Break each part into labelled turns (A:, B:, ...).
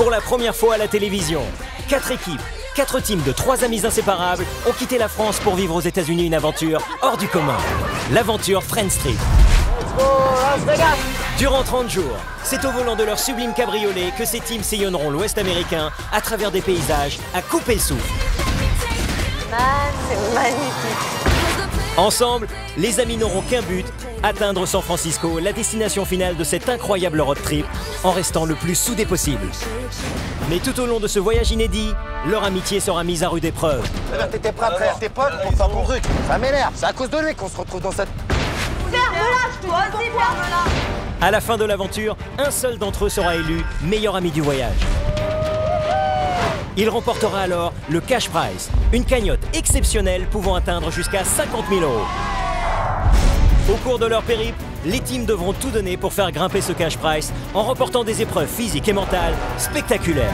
A: Pour la première fois à la télévision, 4 équipes, 4 teams de 3 amis inséparables ont quitté la France pour vivre aux États-Unis une aventure hors du commun. L'aventure Friends Trip. Durant 30 jours, c'est au volant de leur sublime cabriolet que ces teams sillonneront l'Ouest américain à travers des paysages à couper le souffle.
B: C'est magnifique.
A: Ensemble, les amis n'auront qu'un but, atteindre San Francisco, la destination finale de cette incroyable road trip, en restant le plus soudés possible. Mais tout au long de ce voyage inédit, leur amitié sera mise à rude épreuve.
C: T'étais prêt à trahir tes potes pour faire ton truc. Ça m'énerve, c'est à cause de lui qu'on se retrouve dans cette...
B: Ferme-la, toi aussi, ferme-la.
A: À la fin de l'aventure, un seul d'entre eux sera élu meilleur ami du voyage. Il remportera alors le cash prize, une cagnotte exceptionnelle pouvant atteindre jusqu'à 50 000 €. Au cours de leur périple, les teams devront tout donner pour faire grimper ce cash prize en remportant des épreuves physiques et mentales spectaculaires.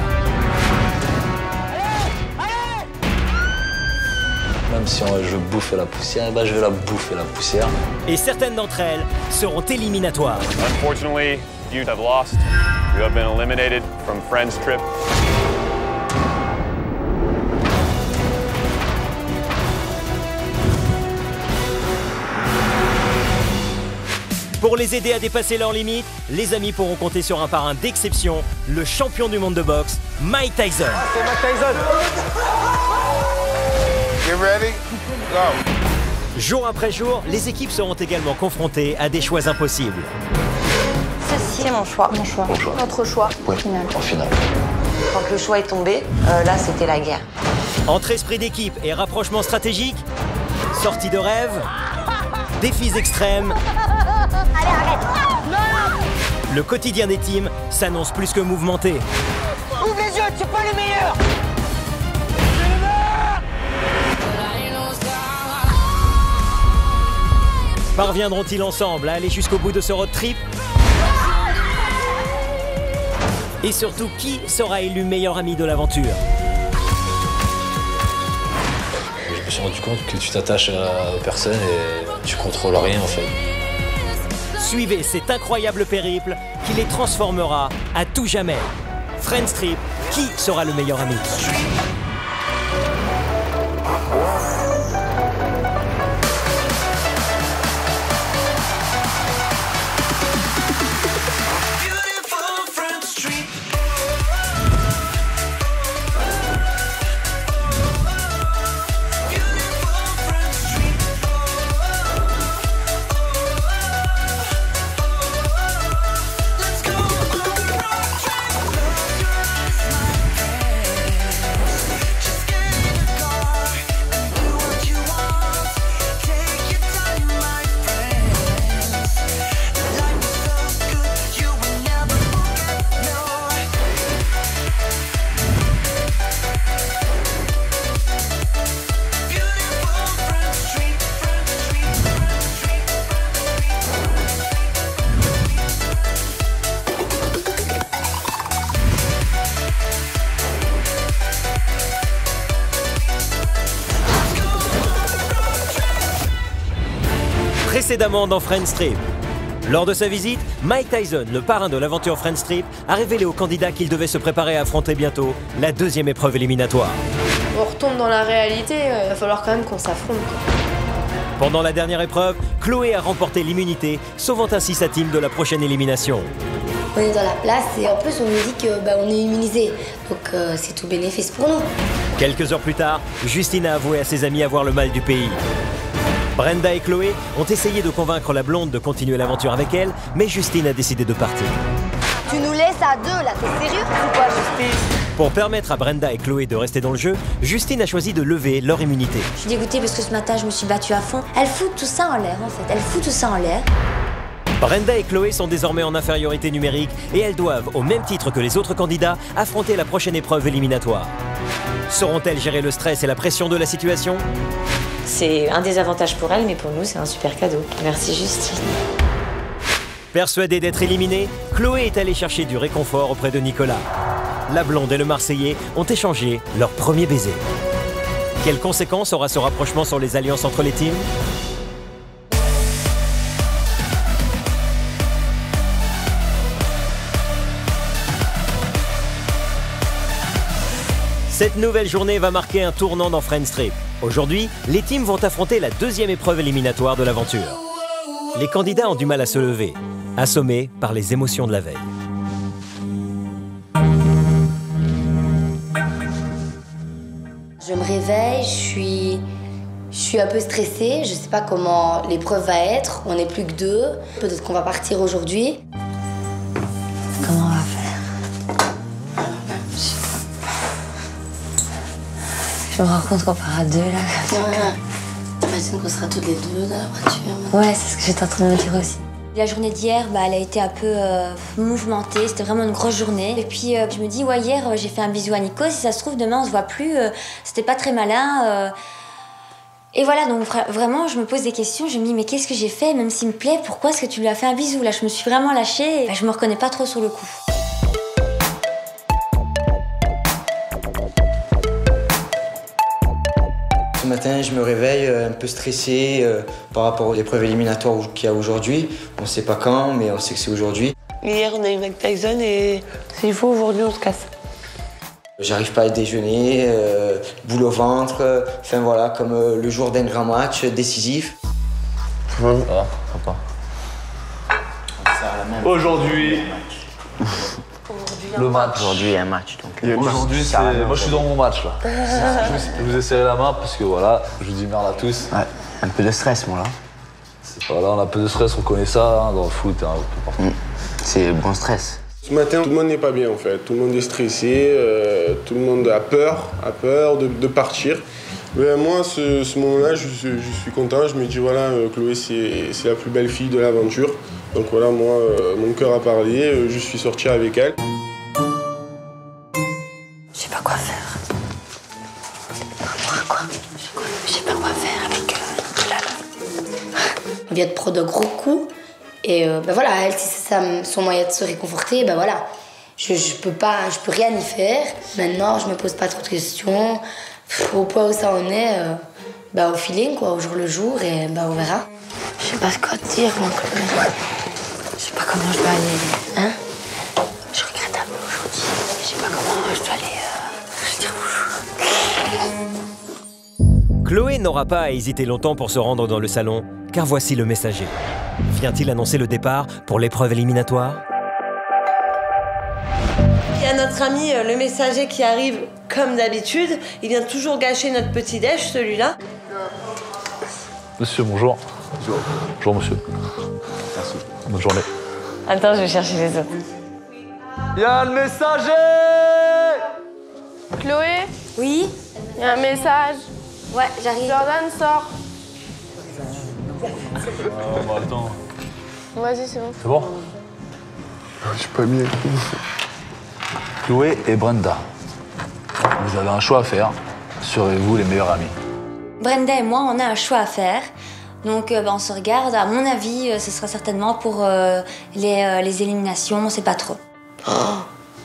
D: Même si je bouffe la poussière, je vais la bouffer la poussière.
A: Et certaines d'entre elles seront éliminatoires.
E: Unfortunately, you have lost. You have been eliminated from Friends Trip.
A: Pour les aider à dépasser leurs limites, les amis pourront compter sur un parrain d'exception, le champion du monde de boxe, Mike Tyson.
C: C'est Mike Tyson. You ready? Go.
A: Jour après jour, les équipes seront également confrontées à des choix impossibles.
B: Ceci, c'est mon choix. Notre choix,
D: Oui,
B: final.
D: en finale.
B: Quand le choix est tombé, là, c'était la guerre.
A: Entre esprit d'équipe et rapprochement stratégique, sorties de rêve, défis extrêmes,
B: Allez, arrête.
A: le quotidien des teams s'annonce plus que mouvementé.
B: Ouvre les yeux, c'est pas le meilleur.
A: Parviendront-ils ensemble à aller jusqu'au bout de ce road trip? Et surtout, qui sera élu meilleur ami de l'aventure?
D: Je me suis rendu compte que tu t'attaches à personne et tu contrôles rien en fait.
A: Suivez cet incroyable périple qui les transformera à tout jamais. Friends Trip, qui sera le meilleur ami? Précédemment dans Friends Trip. Lors de sa visite, Mike Tyson, le parrain de l'aventure Friends Trip, a révélé aux candidats qu'ils devaient se préparer à affronter bientôt la deuxième épreuve éliminatoire.
F: On retombe dans la réalité, il va falloir quand même qu'on s'affronte.
A: Pendant la dernière épreuve, Chloé a remporté l'immunité, sauvant ainsi sa team de la prochaine élimination.
G: On est dans la place et en plus on nous dit que on est immunisé, donc c'est tout bénéfice pour nous.
A: Quelques heures plus tard, Justine a avoué à ses amis avoir le mal du pays. Brenda et Chloé ont essayé de convaincre la blonde de continuer l'aventure avec elle, mais Justine a décidé de partir.
B: Tu nous laisses à deux, là. T'es sérieux ou quoi, Justine?
A: Pour permettre à Brenda et Chloé de rester dans le jeu, Justine a choisi de lever leur immunité.
G: Je suis dégoûtée parce que ce matin je me suis battue à fond. Elle fout tout ça en l'air en fait, elle fout tout ça en l'air.
A: Brenda et Chloé sont désormais en infériorité numérique et elles doivent, au même titre que les autres candidats, affronter la prochaine épreuve éliminatoire. Sauront-elles gérer le stress et la pression de la situation?
H: C'est un désavantage pour elle, mais pour nous, c'est un super cadeau. Merci Justine.
A: Persuadée d'être éliminée, Chloé est allée chercher du réconfort auprès de Nicolas. La blonde et le Marseillais ont échangé leur premier baiser. Quelles conséquences aura ce rapprochement sur les alliances entre les teams? Cette nouvelle journée va marquer un tournant dans Friends Trip. Aujourd'hui, les teams vont affronter la deuxième épreuve éliminatoire de l'aventure. Les candidats ont du mal à se lever, assommés par les émotions de la veille.
G: Je me réveille, je suis un peu stressée, je sais pas comment l'épreuve va être, on n'est plus que 2, peut-être qu'on va partir aujourd'hui. Comment on va faire? Je me rends compte qu'on part à 2 là. T'imagines qu'on sera toutes les 2 dans la voiture? Ouais, c'est ce que j'étais en train de me dire aussi. La journée d'hier, elle a été un peu mouvementée, c'était vraiment une grosse journée. Et puis je me dis, ouais, hier j'ai fait un bisou à Nico, si ça se trouve demain on se voit plus, c'était pas très malin. Et voilà, donc vraiment je me pose des questions, je me dis mais qu'est-ce que j'ai fait, même s'il me plaît, pourquoi est-ce que tu lui as fait un bisou? Là je me suis vraiment lâchée, et je me reconnais pas trop sur le coup.
I: Ce matin, je me réveille un peu stressé par rapport aux épreuves éliminatoires qu'il y a aujourd'hui. On ne sait pas quand, mais on sait que c'est aujourd'hui.
J: Hier, on a eu Mike Tyson et s'il faut, aujourd'hui, on se casse.
I: J'arrive pas à déjeuner, boule au ventre, enfin voilà, comme le jour d'un grand match décisif.
D: Ça va, papa. Aujourd'hui. Le match.
C: Aujourd'hui, il y a un match.
D: Aujourd'hui, c'est. Moi, je suis dans mon match là. Je vous ai serré la main parce que voilà, je vous dis merde à tous.
C: Ouais, un peu de stress, moi là.
D: Voilà, on a un peu de stress, on connaît ça hein, dans le foot, hein, partout.
C: C'est bon stress.
K: Ce matin, tout le monde n'est pas bien en fait. Tout le monde est stressé, tout le monde a peur de partir. Mais moi, ce moment-là, je suis content. Je me dis voilà, Chloé, c'est la plus belle fille de l'aventure. Donc voilà, moi, mon cœur a parlé. Je suis sorti avec elle.
G: Je sais pas quoi faire. Quoi? Je sais pas quoi faire avec Lala. On vient de prendre un gros coup. Et voilà, elle, si c'est son moyen de se réconforter, voilà. Je peux rien y faire. Maintenant, je me pose pas trop de questions. Au point où ça en est, au feeling, quoi, au jour le jour, et on verra. Je sais pas ce quoi te dire, mon Chloé. Je sais pas comment je dois aller. Hein? Je regrette un peu aujourd'hui. Je sais pas comment je dois aller. Je dire bonjour.
A: Chloé n'aura pas à hésiter longtemps pour se rendre dans le salon, car voici le messager. Vient-il annoncer le départ pour l'épreuve éliminatoire?
J: Il y a notre ami le messager qui arrive comme d'habitude. Il vient toujours gâcher notre petit déj, celui-là.
D: Monsieur, bonjour. Bonjour. Bonjour, monsieur.
C: Merci.
D: Bonne journée.
H: Attends, je vais chercher les autres.
D: Il y a le messager!
F: Chloé,
G: Oui?
F: il y a un message.
G: Ouais, j'arrive.
F: Jordan sort.
D: Attends.
F: Vas-y, c'est bon.
D: C'est bon?
K: Je suis pas bien.
D: Chloé et Brenda, vous avez un choix à faire. Serez-vous les meilleurs amis?
G: Brenda et moi, on a un choix à faire. Donc, on se regarde. À mon avis, ce sera certainement pour les éliminations. On sait pas trop.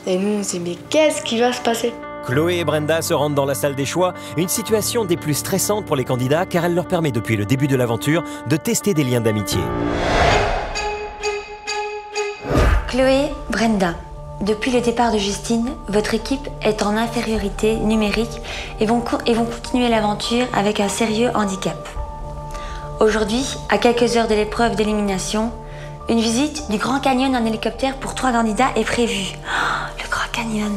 F: Et nous, on s'est dit, mais qu'est-ce qui va se passer?
A: Chloé et Brenda se rendent dans la salle des choix, une situation des plus stressantes pour les candidats car elle leur permet depuis le début de l'aventure de tester des liens d'amitié.
G: Chloé, Brenda, depuis le départ de Justine, votre équipe est en infériorité numérique et vont continuer l'aventure avec un sérieux handicap. Aujourd'hui, à quelques heures de l'épreuve d'élimination, une visite du Grand Canyon en hélicoptère pour 3 candidats est prévue. Le Grand Canyon.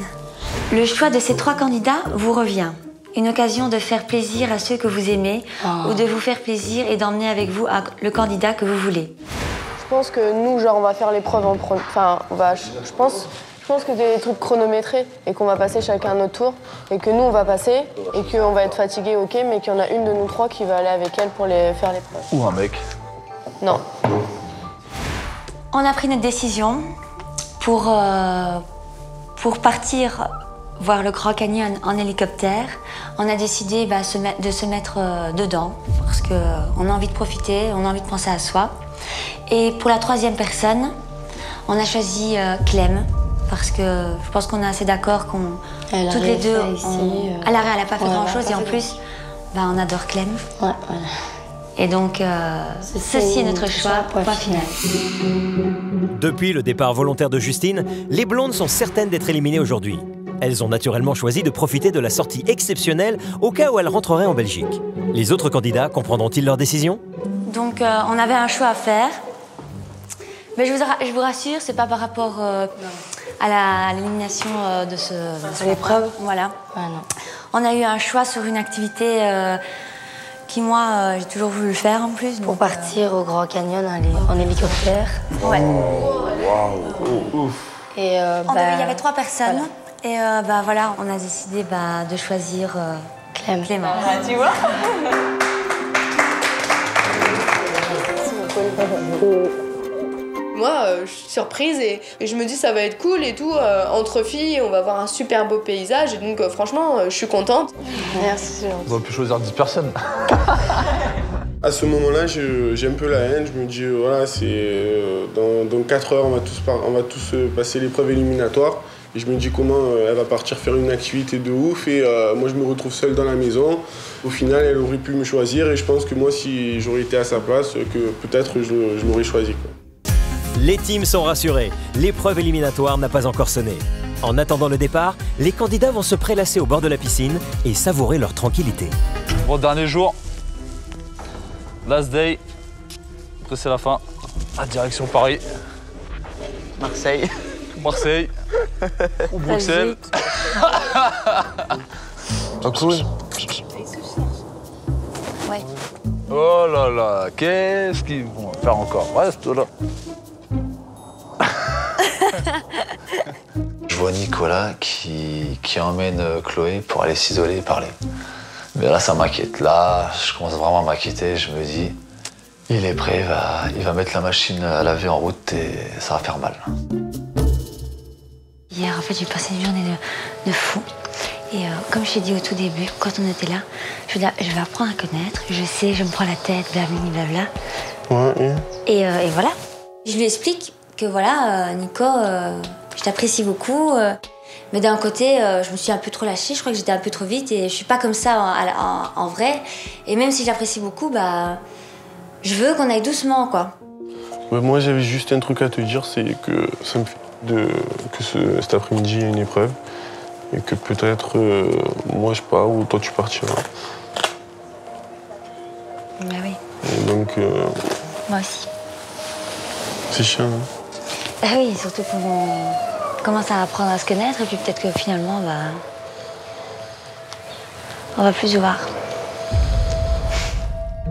G: Le choix de ces 3 candidats vous revient. Une occasion de faire plaisir à ceux que vous aimez ou de vous faire plaisir et d'emmener avec vous le candidat que vous voulez.
F: Je pense que nous, on va faire l'épreuve en premier. Enfin, je pense que c'est des trucs chronométrés et qu'on va passer chacun notre tour. Et que nous, on va passer et qu'on va être fatigué, ok, mais qu'il y en a une de nous 3 qui va aller avec elle pour faire l'épreuve.
D: Ou un mec?
F: Non.
G: On a pris notre décision pour partir voir le Grand Canyon en hélicoptère. On a décidé de se mettre dedans parce qu'on a envie de profiter, on a envie de penser à soi. Et pour la 3e personne, on a choisi Clem parce que je pense qu'on est assez d'accord toutes les deux. À l'arrêt, elle n'a pas fait grand-chose et en plus, on adore Clem. Ouais, voilà. Et donc, ceci est notre choix, point final.
A: Depuis le départ volontaire de Justine, les blondes sont certaines d'être éliminées aujourd'hui. Elles ont naturellement choisi de profiter de la sortie exceptionnelle au cas où elles rentreraient en Belgique. Les autres candidats comprendront-ils leur décision?
G: Donc on avait un choix à faire. Mais je vous rassure, c'est pas par rapport à l'élimination de l'épreuve. Voilà.
B: Ah, non.
G: On a eu un choix sur une activité qui, moi, j'ai toujours voulu faire en plus.
B: Pour partir au Grand Canyon en hélicoptère.
G: Ouais.
K: Waouh.
G: Et il y avait 3 personnes. Voilà. Et voilà, on a décidé de choisir Clément.
B: Ah, tu vois.
F: Moi, je suis surprise et je me dis ça va être cool et tout. Entre filles, on va avoir un super beau paysage. Et donc, franchement, je suis contente.
B: Merci.
D: On aurait pu choisir 10 personnes.
K: À ce moment-là, j'ai un peu la haine. Je me dis, voilà, c'est dans 4 heures, on va tous passer l'épreuve éliminatoire. Et je me dis comment elle va partir faire une activité de ouf. Et moi, je me retrouve seul dans la maison. Au final, elle aurait pu me choisir. Et je pense que moi, si j'aurais été à sa place, que peut-être je l'aurais choisi, quoi.
A: Les teams sont rassurés, l'épreuve éliminatoire n'a pas encore sonné. En attendant le départ, les candidats vont se prélasser au bord de la piscine et savourer leur tranquillité.
D: Bon, dernier jour. Last day. Après, c'est la fin. À direction Paris.
I: Marseille.
D: Marseille. Ou Bruxelles.
K: Chloé.
G: Ouais.
D: Oh là là, qu'est-ce qu'ils vont faire encore? Reste là. Je vois Nicolas qui emmène Chloé pour aller s'isoler et parler. Mais là, ça m'inquiète. Là, je commence vraiment à m'inquiéter. Je me dis, il est prêt, il va mettre la machine à laver en route et ça va faire mal.
G: Hier, en fait, j'ai passé une journée de fou. Et comme je t'ai dit au tout début, quand on était là, je vais apprendre à connaître. Je sais, je me prends la tête, blablabla.
K: Ouais.
G: Et voilà. Je lui explique que voilà, Nico, je t'apprécie beaucoup. Mais d'un côté, je me suis un peu trop lâchée. Je crois que j'étais un peu trop vite et je suis pas comme ça en vrai. Et même si j'apprécie beaucoup, je veux qu'on aille doucement, quoi.
K: Ouais, moi, j'avais juste un truc à te dire, c'est que ça me fait que cet après-midi, il y a une épreuve. Et que peut-être, moi, je pars ou toi, tu partiras.
G: Bah oui.
K: Et donc...
G: Moi aussi.
K: C'est chiant, hein?
G: Ah oui, surtout qu'on commence à apprendre à se connaître et puis peut-être que finalement, on va plus se voir.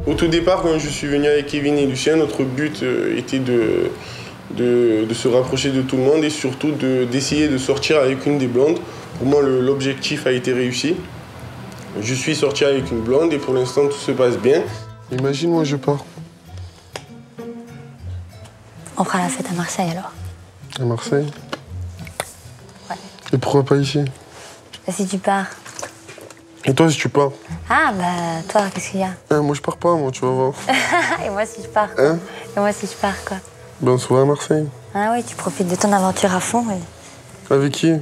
K: Au tout départ, quand je suis venu avec Kevin et Lucien, notre but était de se rapprocher de tout le monde et surtout d'essayer de sortir avec une des blondes. Pour moi, l'objectif a été réussi. Je suis sorti avec une blonde et pour l'instant, tout se passe bien. Imagine, moi, je pars.
G: On fera la fête à Marseille, alors.
K: À Marseille?
G: Ouais.
K: Et pourquoi pas ici?
G: Si tu pars.
K: Et toi, si tu pars?
G: Ah, toi, qu'est-ce qu'il y a?
K: Moi, je pars pas, moi, tu vas voir.
G: Et moi, si je pars.
K: Hein?
G: Et moi, si je pars, quoi.
K: On se voit à Marseille.
G: Ah oui, tu profites de ton aventure à fond. Et...
K: Avec qui?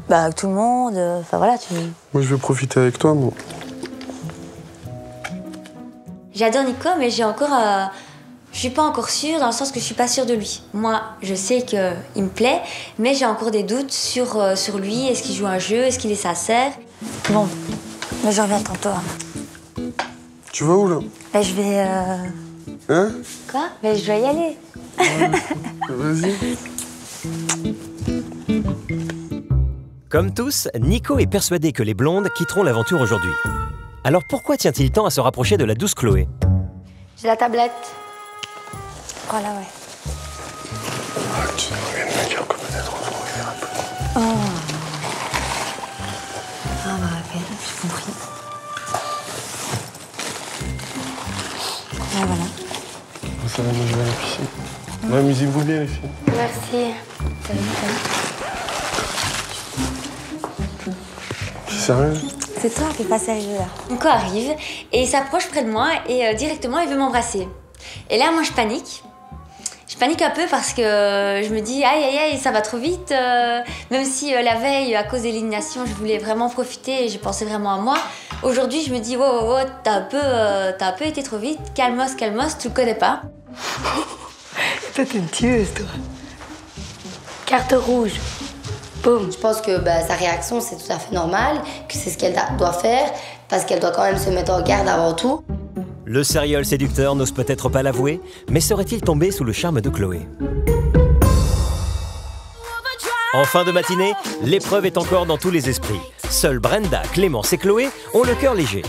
G: Avec tout le monde. Enfin, voilà, tu...
K: Moi, je vais profiter avec toi, moi.
G: J'adore Nico, mais j'ai encore... Je suis pas encore sûre, dans le sens que je suis pas sûre de lui. Moi, je sais qu'il me plaît, mais j'ai encore des doutes sur lui. Est-ce qu'il joue un jeu? Est-ce qu'il est sincère? Bon, mais je reviens tantôt.
K: Tu vas où, là?
G: Je vais...
K: Hein?
G: Quoi? Je dois y aller.
K: Vas-y.
A: Comme tous, Nico est persuadé que les blondes quitteront l'aventure aujourd'hui. Alors pourquoi tient-il tant à se rapprocher de la douce Chloé?
B: J'ai la tablette.
G: Voilà, ouais.
K: Tu viens de me dire que peut-être on se reverra un peu.
G: Oh. Ah ok, j'ai compris. Ah, voilà.
K: Ça va, moi je vais à la piscine. Amusez-vous bien, les filles.
B: Merci.
K: C'est sérieux?
G: C'est toi qui es pas sérieux, là. Nico arrive et il s'approche près de moi et directement il veut m'embrasser. Et là, moi, je panique. Je panique un peu parce que je me dis aïe aïe aïe, ça va trop vite. Même si la veille, à cause de l'élimination, je voulais vraiment profiter et je pensais vraiment à moi. Aujourd'hui, je me dis wow, t'as un peu été trop vite. Calmos, tu le connais pas.
B: Toi, t'es une tueuse, toi. Carte rouge.
L: boum. Je pense que sa réaction, c'est tout à fait normal, que c'est ce qu'elle doit faire, parce qu'elle doit quand même se mettre en garde avant tout.
A: Le serial séducteur n'ose peut-être pas l'avouer, mais serait-il tombé sous le charme de Chloé? En fin de matinée, l'épreuve est encore dans tous les esprits. Seuls Brenda, Clémence et Chloé ont le cœur léger.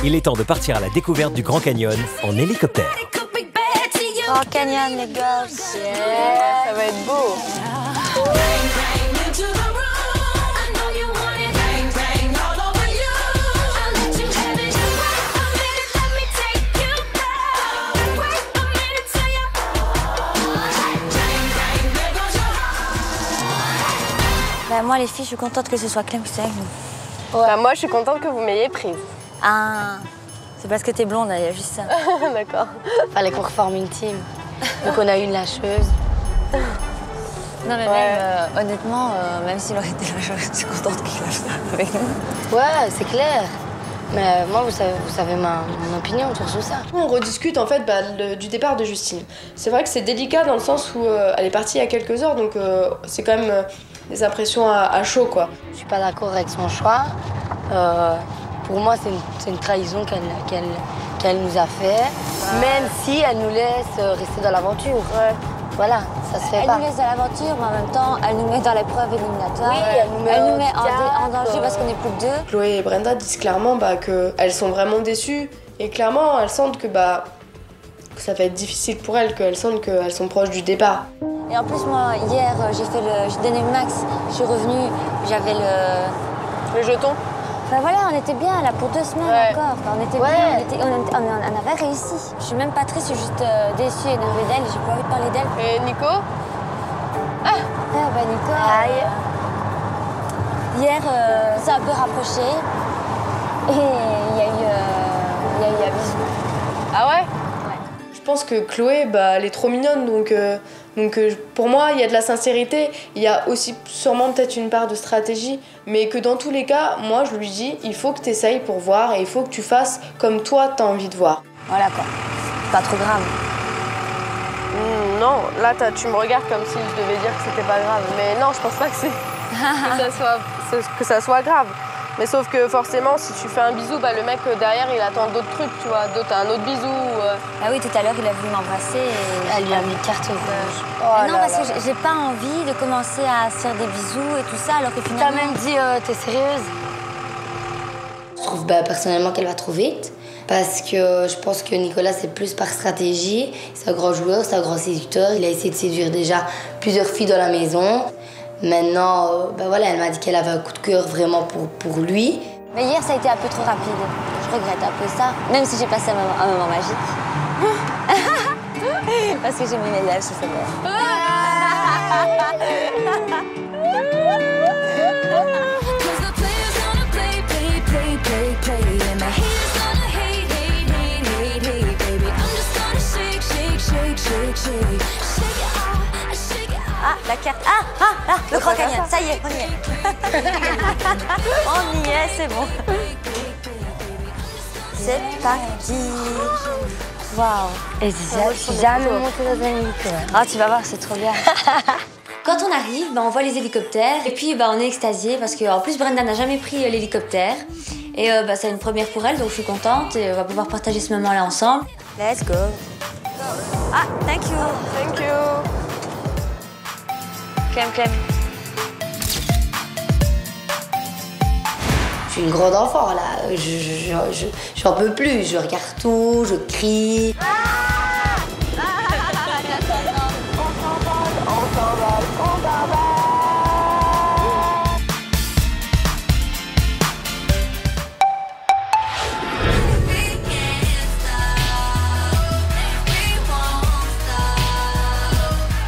A: Il est temps de partir à la découverte du Grand Canyon en hélicoptère.
G: Grand Canyon, les girls.
F: Yeah, ça va être beau.
G: Moi, les filles, je suis contente que ce soit Clem qui soit avec nous.
F: Ouais. Moi, je suis contente que vous m'ayez prise.
G: Ah, c'est parce que t'es blonde, il y a juste ça.
F: D'accord.
L: Fallait qu'on reforme une team. Donc on a une lâcheuse.
G: Non mais même, honnêtement, même s'il aurait été lâcheuse, je suis contente qu'il lâche ça avec nous.
L: Ouais, c'est clair. Mais moi, vous savez mon opinion sur tout ça.
F: On rediscute en fait du départ de Justine. C'est vrai que c'est délicat dans le sens où elle est partie il y a quelques heures, donc c'est quand même des impressions à chaud, quoi.
L: Je suis pas d'accord avec son choix. Pour moi, c'est une trahison qu'elle nous a fait, même si elle nous laisse rester dans l'aventure.
F: Ouais.
L: Voilà, ça se fait pas.
G: Elle nous laisse dans l'aventure, mais en même temps, elle nous met dans l'épreuve éliminatoire.
L: Oui, elle nous met
G: en danger parce qu'on n'est plus que deux.
F: Chloé et Brenda disent clairement qu'elles sont vraiment déçues. Et clairement, elles sentent que ça va être difficile pour elles, qu'elles sentent qu'elles sont proches du départ.
G: Et en plus, moi, hier, j'ai donné le max. Je suis revenue, j'avais
F: le jeton.
G: Enfin voilà, on était bien là pour 2 semaines encore. Enfin, on était bien, on avait réussi. Je suis même pas triste, je suis juste déçue et énervée d'elle. J'ai plus envie de parler d'elle.
F: Et Nico?
G: Nico. Hier, c'est un peu rapproché. Et il y a eu un bisou.
F: Ah ouais? Je pense que Chloé, elle est trop mignonne, donc pour moi, il y a de la sincérité, il y a aussi sûrement peut-être une part de stratégie, mais que dans tous les cas, moi, je lui dis, il faut que tu essayes pour voir et il faut que tu fasses comme toi, tu as envie de voir.
G: Voilà quoi, pas trop grave.
F: Non, là, tu me regardes comme si je devais dire que c'était pas grave, mais non, je pense pas que ça soit grave. Mais sauf que forcément, si tu fais un bisou, le mec derrière, il attend d'autres trucs, tu vois, un autre bisou.
G: Ah oui, tout à l'heure, il a voulu m'embrasser et...
L: Elle lui a mis carte rouge.
G: Non, parce que j'ai pas envie de commencer à se faire des bisous et tout ça, alors que finalement...
L: T'as même dit, t'es sérieuse? Je trouve personnellement qu'elle va trop vite, parce que je pense que Nicolas, c'est plus par stratégie. C'est un grand joueur, c'est un grand séducteur. Il a essayé de séduire déjà plusieurs filles dans la maison. Maintenant, elle m'a dit qu'elle avait un coup de cœur vraiment pour lui.
G: Mais hier, ça a été un peu trop rapide. Je regrette un peu ça, même si j'ai passé un moment magique. Parce que j'ai mis mes lèvres sur sa lèvres. Ah, la carte. Le Grand Canyon. Ça y est, on y est. On y est, c'est bon. C'est parti. Waouh.
L: Et je suis jamais montée dans un hélicoptère.
G: Ah, tu vas voir, c'est trop bien. Quand on arrive, on voit les hélicoptères et puis on est extasié parce qu'en plus Brenda n'a jamais pris l'hélicoptère et c'est une première pour elle, donc je suis contente et on va pouvoir partager ce moment-là ensemble. Let's go. Ah, thank you.
F: Thank you.
G: Clem.
L: Je suis une grande enfant là, j'en peux plus, je regarde tout, je crie.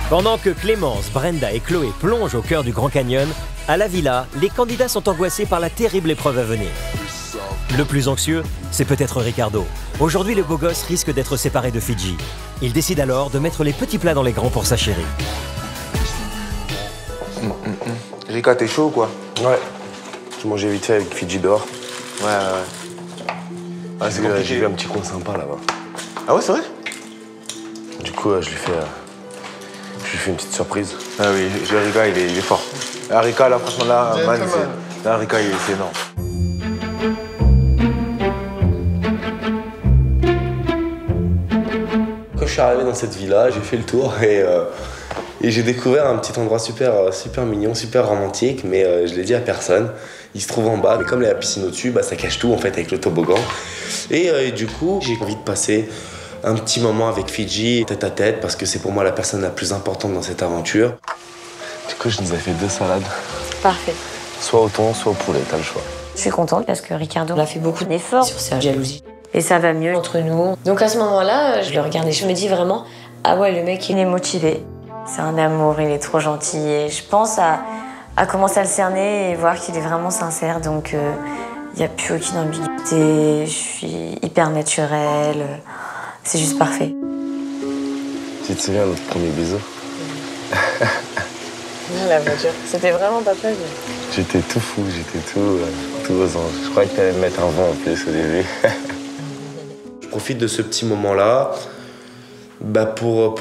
A: Pendant que Clémence, Brenda et Chloé plongent au cœur du Grand Canyon, à la villa, les candidats sont angoissés par la terrible épreuve à venir. Le plus anxieux, c'est peut-être Ricardo. Aujourd'hui, le beau gosse risque d'être séparé de Fidji. Il décide alors de mettre les petits plats dans les grands pour sa chérie.
M: Rika, t'es chaud ou quoi?
N: Ouais. Je mangeais vite fait avec Fidji dehors.
M: Ouais.
N: Ah, j'ai vu un petit coin sympa là-bas.
M: Ah ouais, c'est vrai?
N: Du coup, je lui fais Je lui fais une petite surprise. Ah oui, Rika, il est fort. Rika, là, franchement, là, man, là, Rika, c'est énorme.
O: Quand je suis arrivé dans cette villa, j'ai fait le tour et j'ai découvert un petit endroit super mignon, super romantique, mais je l'ai dit à personne. Il se trouve en bas, mais comme il y a la piscine au-dessus, bah, ça cache tout en fait avec le toboggan. Et du coup, j'ai envie de passer un petit moment avec Fidji, tête à tête, parce que c'est pour moi la personne la plus importante dans cette aventure.
N: Du coup, je nous ai fait 2 salades.
H: Parfait.
N: Soit au thon, soit au poulet, t'as le choix.
H: Je suis contente parce que Ricardo a fait beaucoup d'efforts sur sa jalousie. Et ça va mieux entre nous. Donc à ce moment-là, je le regarde et je me dis vraiment, ah ouais, le mec, il est motivé. C'est un amour, il est trop gentil. Et je pense à commencer à le cerner et voir qu'il est vraiment sincère. Donc il n'y a plus aucune ambiguïté, je suis hyper naturelle. C'est juste parfait.
N: Tu te souviens de notre premier bisou?
H: La voiture, c'était vraiment pas plaisir.
N: J'étais tout fou, j'étais tout aux anges. Je croyais qu'il allait me mettre un vent en plus au début.
O: Je profite de ce petit moment-là bah, pour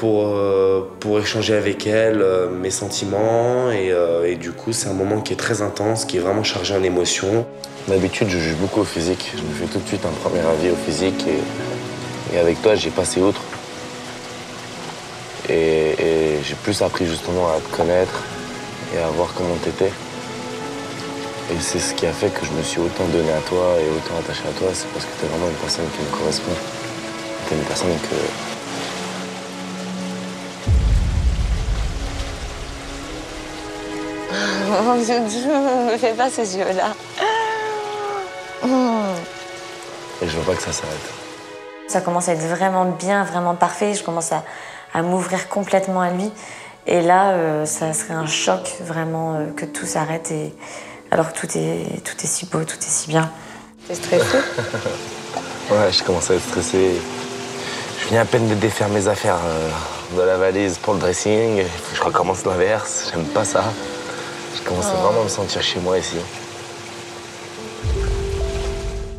O: échanger avec elle mes sentiments et du coup c'est un moment qui est très intense, qui est vraiment chargé en émotions.
N: D'habitude je juge beaucoup au physique, je me fais tout de suite un premier avis au physique et avec toi j'ai passé outre. Et j'ai plus appris justement à te connaître et à voir comment t'étais. Et c'est ce qui a fait que je me suis autant donné à toi et autant attaché à toi, c'est parce que t'es vraiment une personne qui me correspond. T'es une personne que...
H: Mon Dieu, ne me fais pas ces yeux-là.
N: Et je veux pas que ça s'arrête.
H: Ça commence à être vraiment bien, vraiment parfait. Je commence à m'ouvrir complètement à lui. Et là, ça serait un choc vraiment que tout s'arrête. Alors que tout est si beau, tout est si bien. T'es stressé?
N: Ouais, je commence à être stressé. Je viens à peine de défaire mes affaires de la valise pour le dressing. Il faut que je recommence l'inverse. J'aime pas ça. Je commence vraiment à me sentir chez moi ici.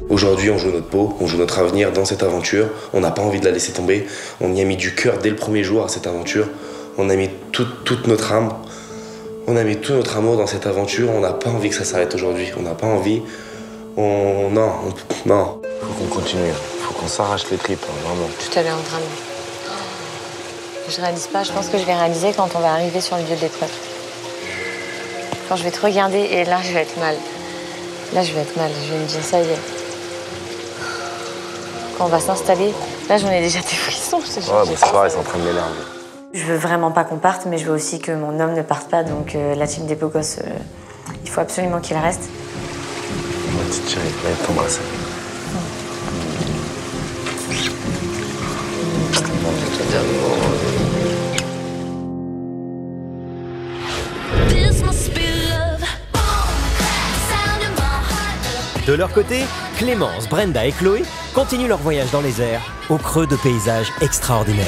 O: Aujourd'hui, on joue notre peau, on joue notre avenir dans cette aventure. On n'a pas envie de la laisser tomber. On y a mis du cœur dès le premier jour à cette aventure. On a mis toute notre âme. On a mis tout notre amour dans cette aventure. On n'a pas envie que ça s'arrête aujourd'hui. On n'a pas envie. Non.
N: Faut qu'on continue. Faut qu'on s'arrache les tripes, hein, vraiment.
H: Tout à l'heure en train de... Je réalise pas. Je pense que je vais réaliser quand on va arriver sur le lieu de l'épreuve. Quand je vais te regarder et là, je vais être mal. Là, je vais être mal. Je vais me dire, ça y est. Quand on va s'installer, là, j'en ai déjà des frissons.
N: Ouais, bon, c'est pareil, c'est en train de m'énerver.
H: Je veux vraiment pas qu'on parte, mais je veux aussi que mon homme ne parte pas. Donc la team des beaux gosses, il faut absolument qu'il reste.
N: Ma petite chérie, viens t'embrasser.
A: De leur côté, Clémence, Brenda et Chloé continuent leur voyage dans les airs, au creux de paysages extraordinaires.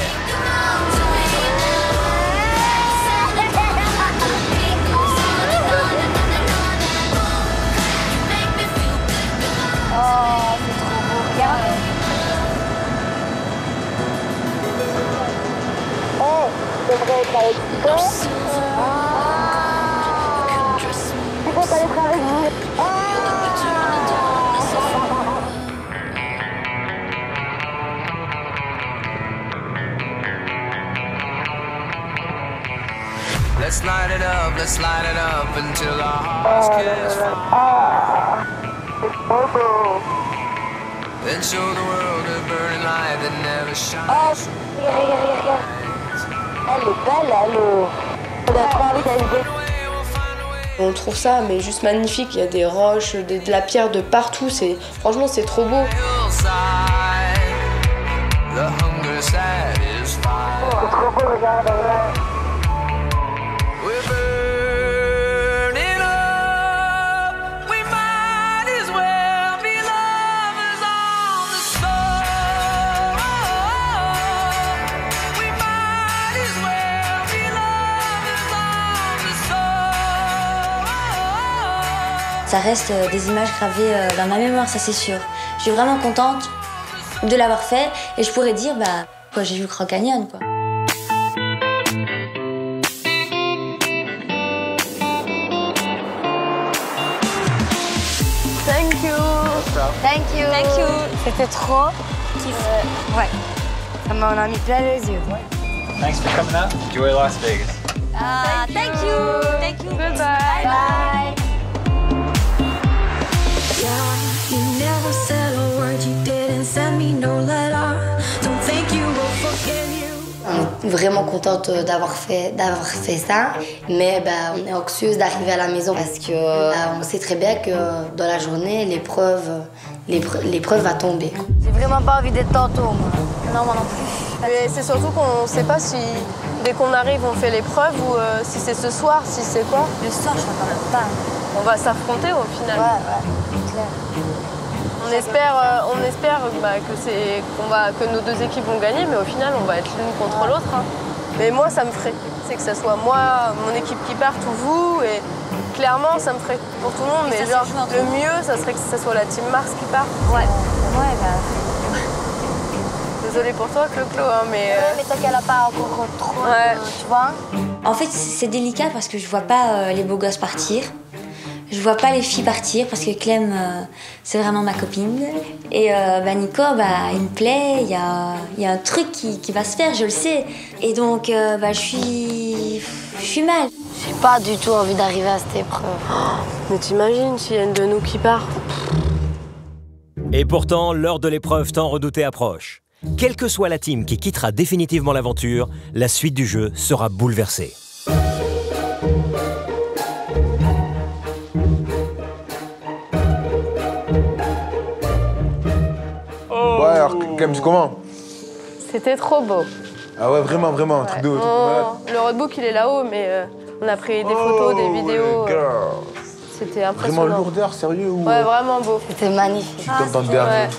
P: Let's light it up until our hearts kiss. Then show the world a burning light that never shines.
F: Elle est belle, elle. On a trop envie d'aller. On trouve ça mais juste magnifique. Il y a des roches, de la pierre de partout. Franchement, c'est trop beau. C'est trop beau, regarde.
G: Ça reste des images gravées dans ma mémoire, ça c'est sûr. Je suis vraiment contente de l'avoir fait et je pourrais dire, bah, j'ai vu Grand Canyon, quoi.
L: Thank you.
B: Thank you.
L: C'était trop kiff. Ouais. Ça m'en a mis plein les yeux.
Q: Thanks for coming out. Enjoy Las Vegas.
B: Thank you. Thank you.
F: Goodbye.
L: Bye.
P: You never said a word, you didn't send me no letter. Don't think you will forgive you.
L: On est vraiment contente d'avoir fait ça, mais on est anxieuse d'arriver à la maison parce que on sait très bien que dans la journée, l'épreuve va tomber. J'ai vraiment pas envie d'être tantôt, moi.
F: Non, moi non plus. Mais c'est surtout qu'on ne sait pas si dès qu'on arrive, on fait l'épreuve ou si c'est ce soir, si c'est quoi.
L: Le soir, je m'attends même pas.
F: On va s'affronter au final.
L: Ouais, clair.
F: On espère que nos deux équipes vont gagner, mais au final, on va être l'une contre l'autre. Hein. Mais moi, ça me ferait. C'est que ce soit moi, mon équipe qui parte ou vous. Et clairement, ça me ferait pour tout le monde. Mais genre, le mieux, ça serait que ce soit la team Mars qui parte.
L: Ouais.
F: Désolée pour toi, Clo-Clo, hein, mais...
L: mais toi qu'elle a pas encore trop, tu vois.
G: En fait, c'est délicat parce que je vois pas les beaux gosses partir. Je vois pas les filles partir parce que Clem, c'est vraiment ma copine. Et Nico, il me plaît, il y a un truc qui va se faire, je le sais. Et donc, je suis mal.
L: J'ai pas du tout envie d'arriver à cette épreuve.
F: Mais t'imagines s'il y a une de nous qui part.
A: Et pourtant, l'heure de l'épreuve tant redoutée approche. Quelle que soit la team qui quittera définitivement l'aventure, la suite du jeu sera bouleversée.
M: Ouais, alors, Clem, comment?
F: C'était trop beau.
M: Ah ouais, vraiment, un truc de ouf.
F: Le roadbook, il est là-haut, mais on a pris des photos, des vidéos. C'était impressionnant.
M: Vraiment lourdeur, sérieux ou...
F: Ouais, vraiment beau.
L: C'était magnifique.
M: Je suis comme dans le dernier.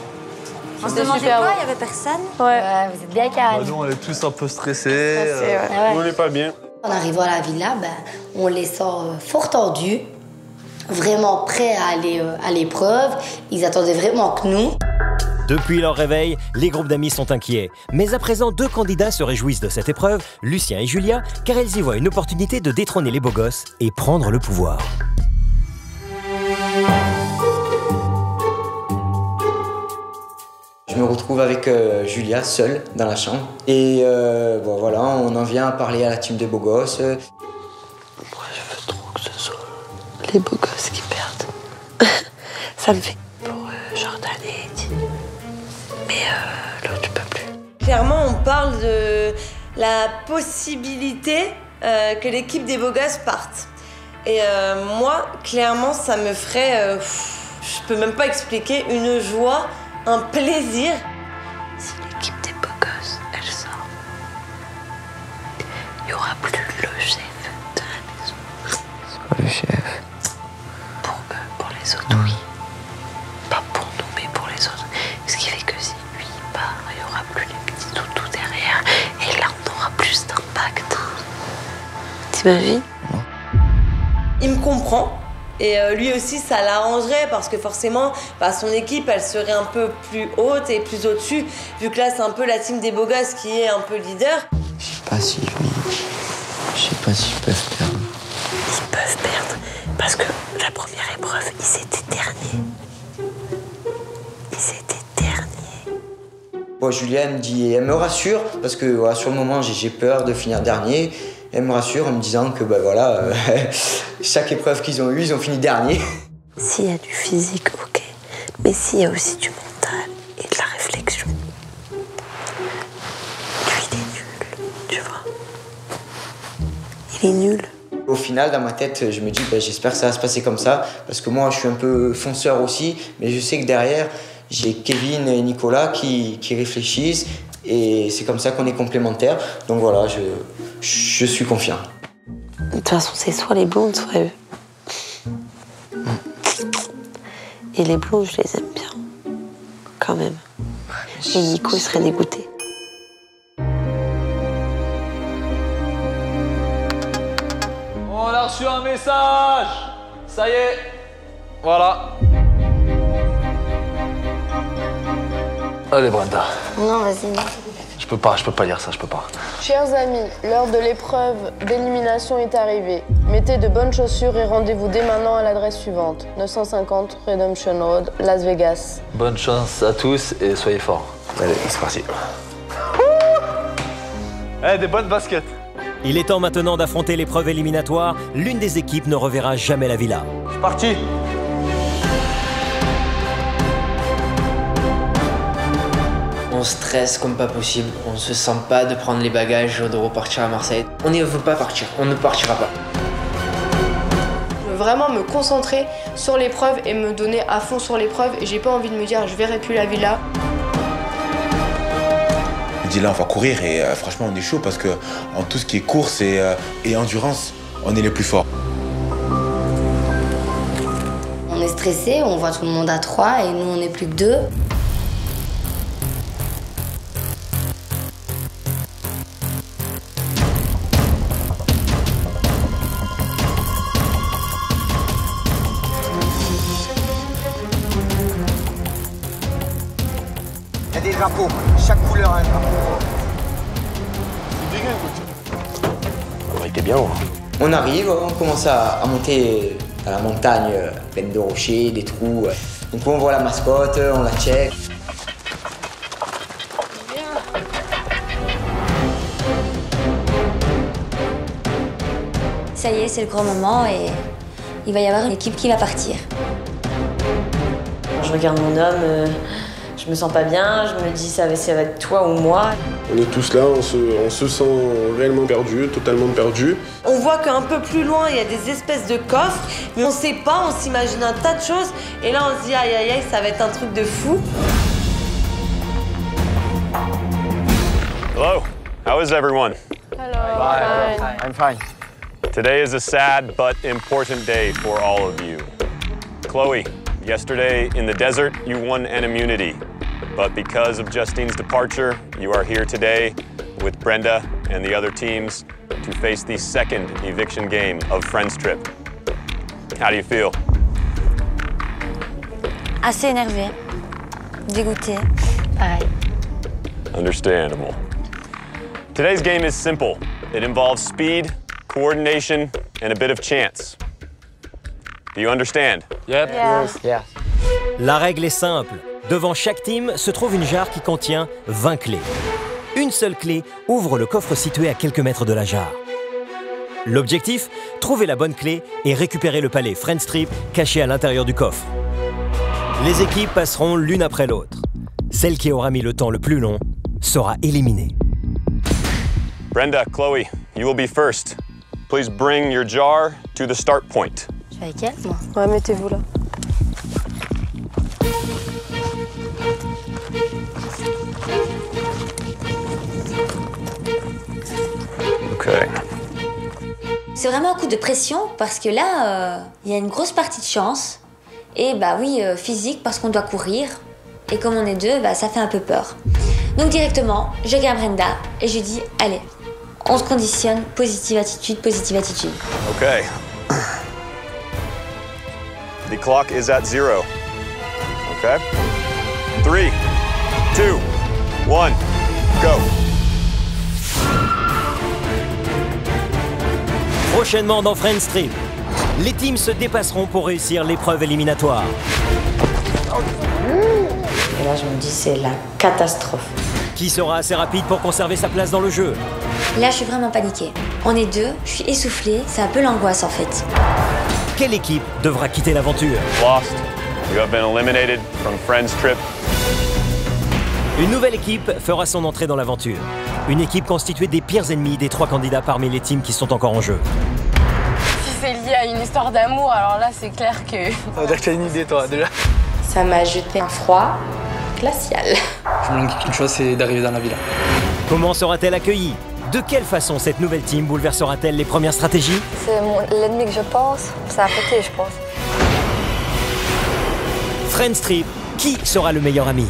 G: On se demandait pas, il y avait personne.
F: Ouais,
L: vous êtes bien calmes.
N: Nous, on est tous un peu stressés.
K: On n'est pas bien.
L: En arrivant à la villa, on les sent fort tendus, vraiment prêts à l'épreuve. Ils attendaient vraiment que nous.
A: Depuis leur réveil, les groupes d'amis sont inquiets. Mais à présent, deux candidats se réjouissent de cette épreuve, Lucien et Julia, car elles y voient une opportunité de détrôner les beaux gosses et prendre le pouvoir.
I: Je me retrouve avec Julia seule dans la chambre. Et voilà, on en vient à parler à la team des beaux gosses.
J: Moi, je veux trop que ce soit les beaux gosses qui perdent. Ça me fait pour Jordan et Eddie. Mais l'autre, je peux plus. Clairement, on parle de la possibilité que l'équipe des beaux gosses parte. Et moi, clairement, ça me ferait, je peux même pas expliquer, une joie, un plaisir. Si l'équipe des beaux gosses, elle sort, il n'y aura plus le chef de la maison.
N: C'est pas le chef.
J: Pour eux, pour les autres, oui. Pas pour nous, mais pour les autres. Ce qui fait que si lui part, il n'y aura plus les petits toutous derrière. Et là, on aura plus d'impact. T'imagines? Il me comprend. Et lui aussi, ça l'arrangerait parce que forcément, son équipe, elle serait un peu plus haute et plus au-dessus. Vu que là, c'est un peu la team des beaux gosses qui est un peu leader.
N: Je sais pas s'ils peuvent perdre.
J: Ils peuvent perdre parce que la première épreuve, ils étaient derniers.
I: Bon, Julia me dit, elle me rassure parce que voilà, sur le moment, j'ai peur de finir dernier. Elle me rassure en me disant que chaque épreuve qu'ils ont eue, ils ont fini dernier.
J: S'il y a du physique, ok. Mais s'il y a aussi du mental et de la réflexion, lui, il est nul, tu vois. Il est nul.
I: Au final, dans ma tête, je me dis, j'espère que ça va se passer comme ça. Parce que moi, je suis un peu fonceur aussi. Mais je sais que derrière, j'ai Kevin et Nicolas qui réfléchissent. Et c'est comme ça qu'on est complémentaires. Donc voilà, je suis confiant.
J: De toute façon, c'est soit les blondes, soit eux. Et les blondes, je les aime bien. Quand même. Et Nico serait dégoûté.
Q: On a reçu un message. Ça y est. Voilà.
D: Allez, Brenda.
L: Non, vas-y.
D: Je peux pas dire ça, je peux pas.
F: Chers amis, l'heure de l'épreuve d'élimination est arrivée. Mettez de bonnes chaussures et rendez-vous dès maintenant à l'adresse suivante. 950 Redemption Road, Las Vegas.
D: Bonne chance à tous et soyez forts.
O: Allez, c'est parti.
Q: Des bonnes baskets.
A: Il est temps maintenant d'affronter l'épreuve éliminatoire. L'une des équipes ne reverra jamais la villa.
Q: C'est parti.
I: On stresse comme pas possible, on se sent pas de prendre les bagages ou de repartir à Marseille. On ne veut pas partir, on ne partira pas.
F: Je veux vraiment me concentrer sur l'épreuve et me donner à fond sur l'épreuve. Et j'ai pas envie de me dire je verrai plus la villa.
M: Je dis là, on va courir et franchement, on est chaud parce que en tout ce qui est course et endurance, on est les plus forts.
L: On est stressé, on voit tout le monde à 3 et nous on n'est plus que 2.
C: Il y a des drapeaux, chaque couleur a un drapeau.
O: On était bien.
I: On arrive, on commence à monter à la montagne pleine de rochers, des trous. Donc on voit la mascotte, on la check.
G: Ça y est, c'est le grand moment et il va y avoir une équipe qui va partir.
H: Je regarde mon homme, je me sens pas bien, je me dis ça va être toi ou moi.
K: On est tous là, on se sent réellement perdu, totalement perdu.
J: On voit qu'un peu plus loin, il y a des espèces de coffres, mais on sait pas, on s'imagine un tas de choses. Et là, on se dit, aïe, aïe, aïe, ça va être un truc de fou.
E: Hello, how is everyone?
F: Hello. Fine.
C: I'm fine.
E: Today is a sad but important day for all of you. Chloe, yesterday in the desert, you won an immunity. But because of Justine's departure, you are here today with Brenda and the other teams to face the second eviction game of Friends Trip. How do you feel?
G: Assez énervé, dégoûté.
L: Pareil.
E: Understandable. Today's game is simple. It involves speed, coordination, and a bit of chance. Do you understand?
Q: Yep.
C: Yes.
A: La règle est simple. Devant chaque team se trouve une jarre qui contient 20 clés. Une seule clé ouvre le coffre situé à quelques mètres de la jarre. L'objectif, trouver la bonne clé et récupérer le palais Friends Trip caché à l'intérieur du coffre. Les équipes passeront l'une après l'autre. Celle qui aura mis le temps le plus long sera éliminée.
E: Brenda, Chloe, you will be first. Please bring your jar to the start point.
L: Je suis avec elle, moi.
F: Ouais, mettez-vous là.
E: Okay.
G: C'est vraiment un coup de pression parce que là, il y a une grosse partie de chance. Et bah oui, physique parce qu'on doit courir. Et comme on est deux, bah, ça fait un peu peur. Donc directement, je regarde Brenda et je lui dis, allez, on se conditionne, positive attitude, positive attitude.
E: Okay. The clock is at 0. Okay? 3, 2, 1, go.
A: Prochainement dans Friends Trip, les teams se dépasseront pour réussir l'épreuve éliminatoire.
H: Et là, je me dis, c'est la catastrophe.
A: Qui sera assez rapide pour conserver sa place dans le jeu?
G: Là, je suis vraiment paniquée. On est deux, je suis essoufflée, c'est un peu l'angoisse en fait.
A: Quelle équipe devra quitter l'aventure?
E: Lost. You have been eliminated from Friends Trip.
A: Une nouvelle équipe fera son entrée dans l'aventure. Une équipe constituée des pires ennemis des 3 candidats parmi les teams qui sont encore en jeu.
F: Si c'est lié à une histoire d'amour, alors là, c'est clair que...
Q: Ça veut dire que t'as une idée, toi, déjà.
L: Ça m'a jeté un froid glacial.
R: Je me demande qu'une chose, c'est d'arriver dans la villa.
A: Comment sera-t-elle accueillie? De quelle façon cette nouvelle team bouleversera-t-elle les premières stratégies?
B: C'est l'ennemi que je pense. C'est à côté, je pense.
A: Friends Trip, qui sera le meilleur ami?